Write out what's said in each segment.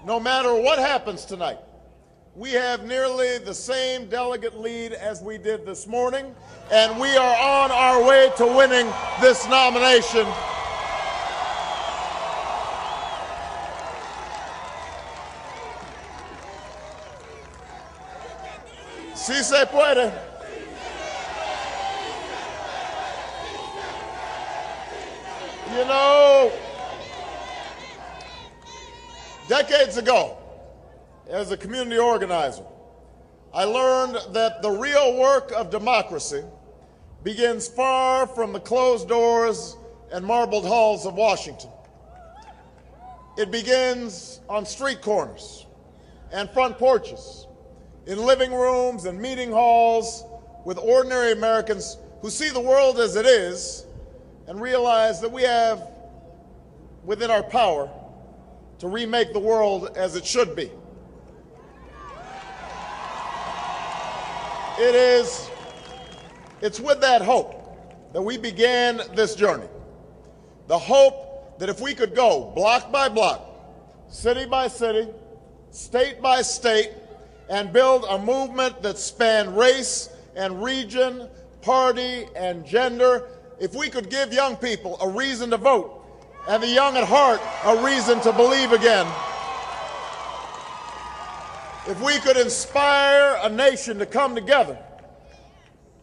no matter what happens tonight, we have nearly the same delegate lead as we did this morning, and we are on our way to winning this nomination. Si se puede. You know, decades ago, as a community organizer, I learned that the real work of democracy begins far from the closed doors and marbled halls of Washington. It begins on street corners and front porches, in living rooms and meeting halls with ordinary Americans who see the world as it is and realize that we have within our power to remake the world as it should be. It's with that hope that we began this journey. The hope that if we could go block by block, city by city, state by state, and build a movement that spanned race and region, party and gender, if we could give young people a reason to vote and the young at heart a reason to believe again, if we could inspire a nation to come together,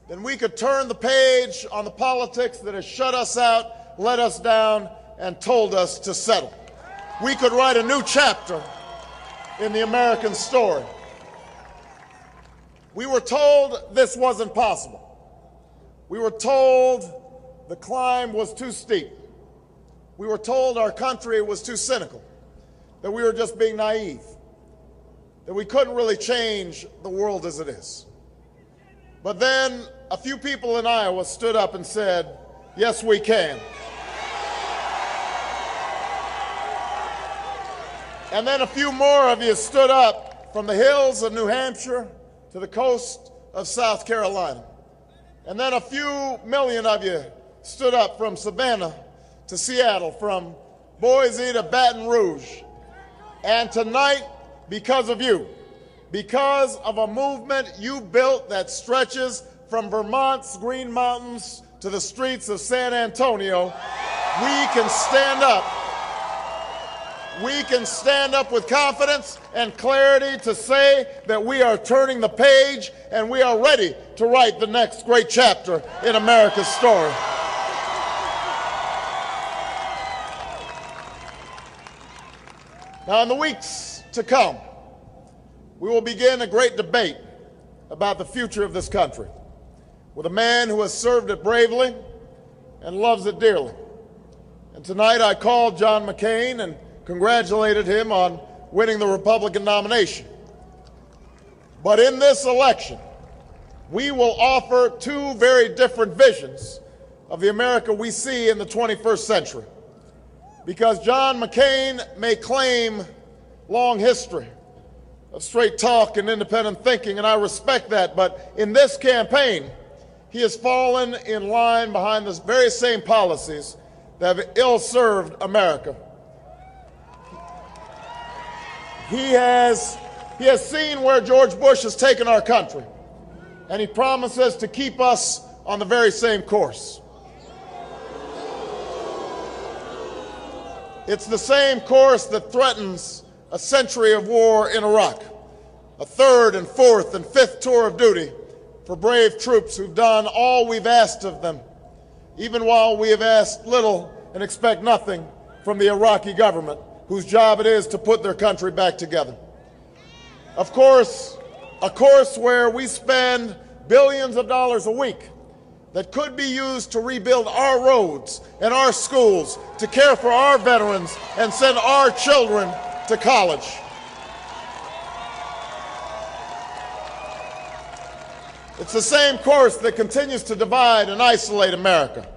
then we could turn the page on the politics that has shut us out, let us down, and told us to settle. We could write a new chapter in the American story. We were told this wasn't possible. We were told the climb was too steep. We were told our country was too cynical, that we were just being naive, that we couldn't really change the world as it is. But then a few people in Iowa stood up and said, yes, we can. And then a few more of you stood up from the hills of New Hampshire to the coast of South Carolina. And then a few million of you stood up from Savannah to Seattle, from Boise to Baton Rouge. And tonight, because of you, because of a movement you built that stretches from Vermont's Green Mountains to the streets of San Antonio, we can stand up. We can stand up with confidence and clarity to say that we are turning the page and we are ready to write the next great chapter in America's story. Now, in the weeks to come, we will begin a great debate about the future of this country with a man who has served it bravely and loves it dearly. And tonight I called John McCain and congratulated him on winning the Republican nomination. But in this election, we will offer two very different visions of the America we see in the 21st century. Because John McCain may claim long history of straight talk and independent thinking, and I respect that, but in this campaign, he has fallen in line behind the very same policies that have ill-served America. He has seen where George Bush has taken our country, and he promises to keep us on the very same course. It's the same course that threatens a century of war in Iraq, a third and fourth and fifth tour of duty for brave troops who've done all we've asked of them, even while we have asked little and expect nothing from the Iraqi government, whose job it is to put their country back together. Of course, a course where we spend billions of dollars a week that could be used to rebuild our roads and our schools, to care for our veterans and send our children to college. It's the same course that continues to divide and isolate America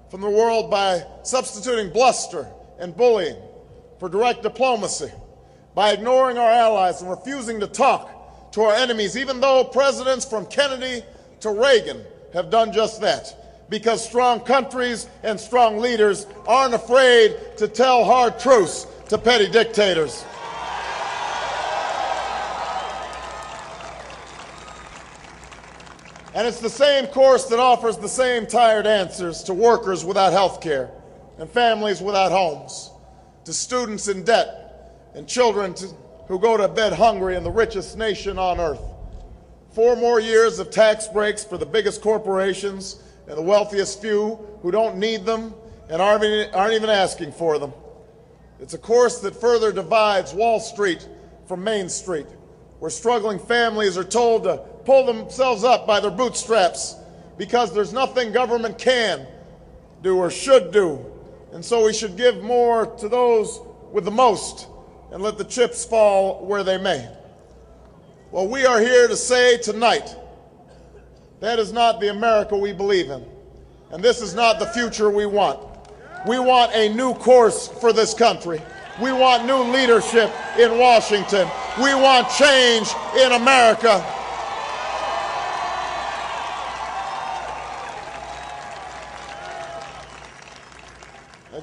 from the world by substituting bluster and bullying for direct diplomacy, by ignoring our allies and refusing to talk to our enemies, even though presidents from Kennedy to Reagan have done just that, because strong countries and strong leaders aren't afraid to tell hard truths to petty dictators. And it's the same course that offers the same tired answers to workers without health care and families without homes, to students in debt and children who go to bed hungry in the richest nation on earth. 4 more years of tax breaks for the biggest corporations and the wealthiest few who don't need them and aren't even asking for them. It's a course that further divides Wall Street from Main Street, where struggling families are told to pull themselves up by their bootstraps because there's nothing government can do or should do, and so we should give more to those with the most and let the chips fall where they may. Well, we are here to say tonight that is not the America we believe in, and this is not the future we want. We want a new course for this country. We want new leadership in Washington. We want change in America.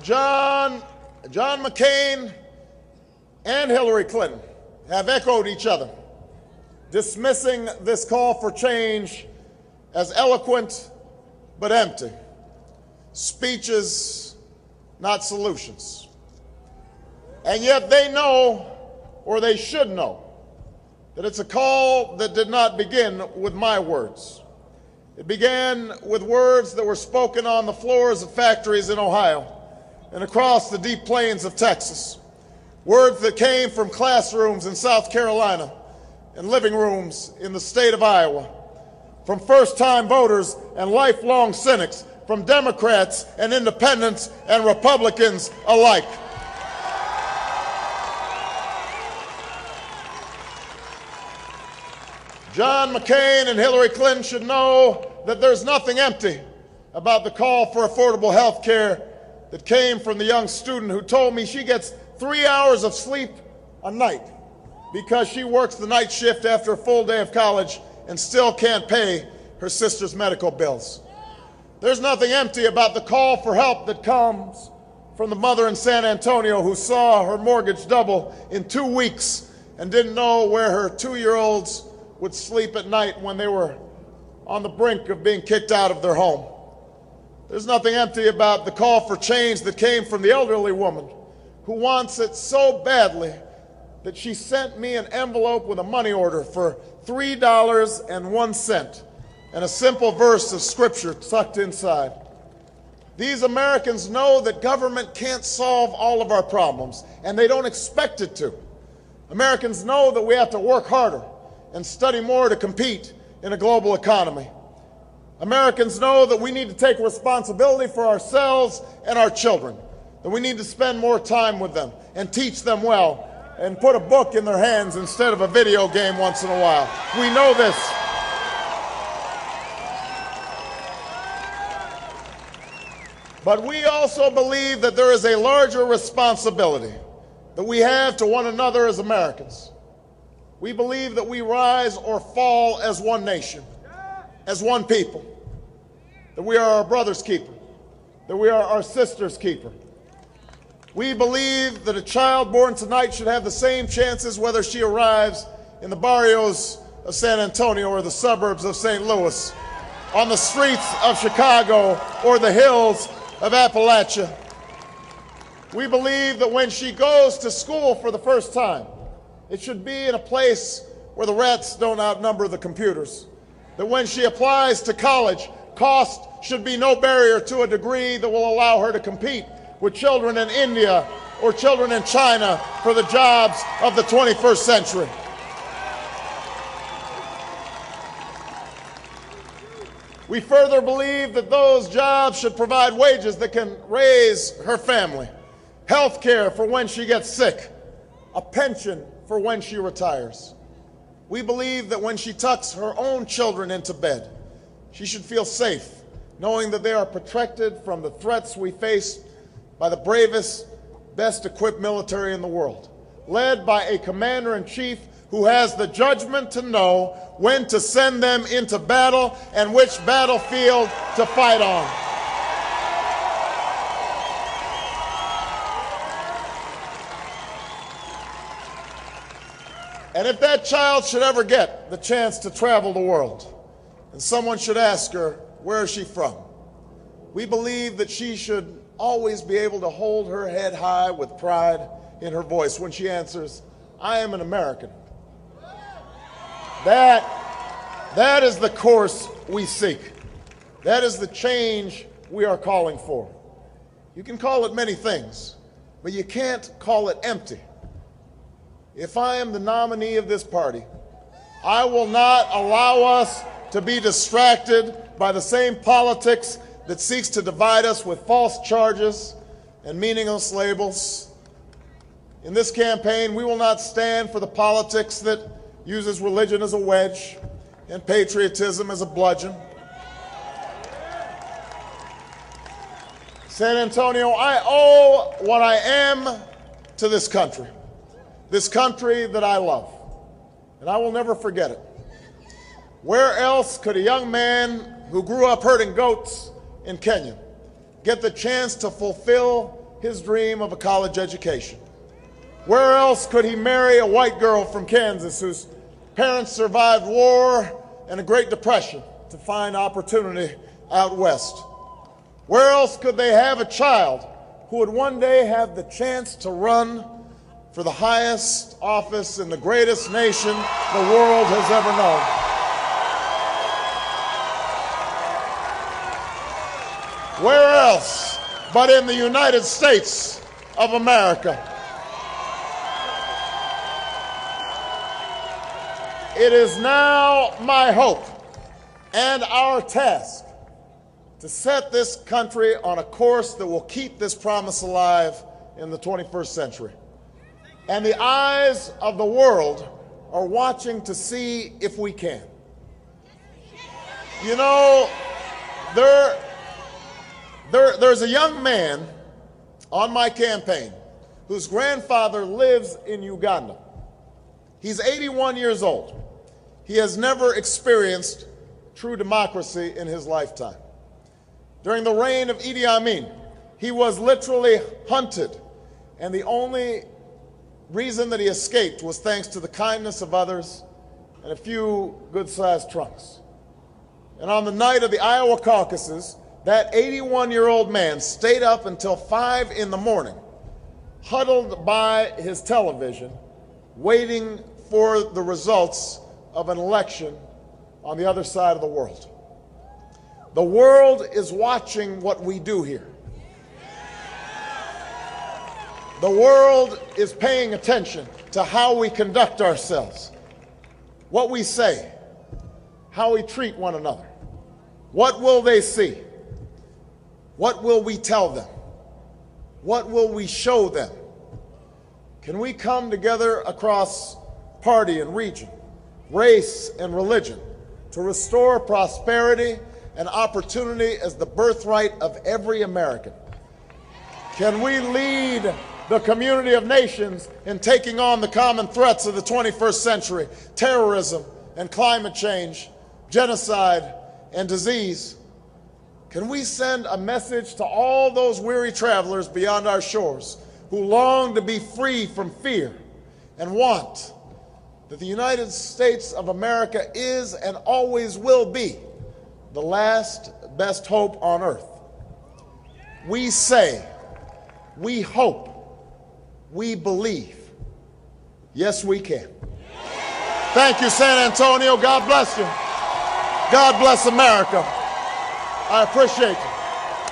John McCain and Hillary Clinton have echoed each other, dismissing this call for change as eloquent but empty. Speeches, not solutions. And yet they know, or they should know, that it's a call that did not begin with my words. It began with words that were spoken on the floors of factories in Ohio and across the deep plains of Texas. Words that came from classrooms in South Carolina and living rooms in the state of Iowa, from first-time voters and lifelong cynics, from Democrats and independents and Republicans alike. John McCain and Hillary Clinton should know that there's nothing empty about the call for affordable health care that came from the young student who told me she gets 3 hours of sleep a night because she works the night shift after a full day of college and still can't pay her sister's medical bills. There's nothing empty about the call for help that comes from the mother in San Antonio who saw her mortgage double in 2 weeks and didn't know where her 2-year-olds would sleep at night when they were on the brink of being kicked out of their home. There's nothing empty about the call for change that came from the elderly woman who wants it so badly that she sent me an envelope with a money order for $3.01 and a simple verse of scripture tucked inside. These Americans know that government can't solve all of our problems, and they don't expect it to. Americans know that we have to work harder and study more to compete in a global economy. Americans know that we need to take responsibility for ourselves and our children, that we need to spend more time with them and teach them well and put a book in their hands instead of a video game once in a while. We know this. But we also believe that there is a larger responsibility that we have to one another as Americans. We believe that we rise or fall as one nation, as one people, that we are our brother's keeper, that we are our sister's keeper. We believe that a child born tonight should have the same chances whether she arrives in the barrios of San Antonio or the suburbs of St. Louis, on the streets of Chicago or the hills of Appalachia. We believe that when she goes to school for the first time, it should be in a place where the rats don't outnumber the computers. That when she applies to college, cost should be no barrier to a degree that will allow her to compete with children in India or children in China for the jobs of the 21st century. We further believe that those jobs should provide wages that can raise her family, health care for when she gets sick, a pension for when she retires. We believe that when she tucks her own children into bed, she should feel safe, knowing that they are protected from the threats we face by the bravest, best-equipped military in the world, led by a commander-in-chief who has the judgment to know when to send them into battle and which battlefield to fight on. And if that child should ever get the chance to travel the world and someone should ask her, where is she from? We believe that she should always be able to hold her head high with pride in her voice when she answers, I am an American. That is the course we seek. That is the change we are calling for. You can call it many things, but you can't call it empty. If I am the nominee of this party, I will not allow us to be distracted by the same politics that seeks to divide us with false charges and meaningless labels. In this campaign, we will not stand for the politics that uses religion as a wedge and patriotism as a bludgeon. San Antonio, I owe what I am to this country that I love, and I will never forget it. Where else could a young man who grew up herding goats in Kenya get the chance to fulfill his dream of a college education? Where else could he marry a white girl from Kansas whose parents survived war and a Great Depression to find opportunity out west? Where else could they have a child who would one day have the chance to run for the highest office in the greatest nation the world has ever known? Where else but in the United States of America? It is now my hope and our task to set this country on a course that will keep this promise alive in the 21st century. And the eyes of the world are watching to see if we can. You know, there's a young man on my campaign whose grandfather lives in Uganda. He's 81 years old. He has never experienced true democracy in his lifetime. During the reign of Idi Amin, he was literally hunted, and the only reason that he escaped was thanks to the kindness of others and a few good-sized trunks. And on the night of the Iowa caucuses, that 81-year-old man stayed up until 5 in the morning, huddled by his television, waiting for the results of an election on the other side of the world. The world is watching what we do here. The world is paying attention to how we conduct ourselves, what we say, how we treat one another. What will they see? What will we tell them? What will we show them? Can we come together across party and region, race and religion to restore prosperity and opportunity as the birthright of every American? Can we lead the community of nations in taking on the common threats of the 21st century, terrorism and climate change, genocide and disease? Can we send a message to all those weary travelers beyond our shores who long to be free from fear and want that the United States of America is and always will be the last best hope on earth? We say, we hope, we believe. Yes, we can. Thank you, San Antonio. God bless you. God bless America. I appreciate you.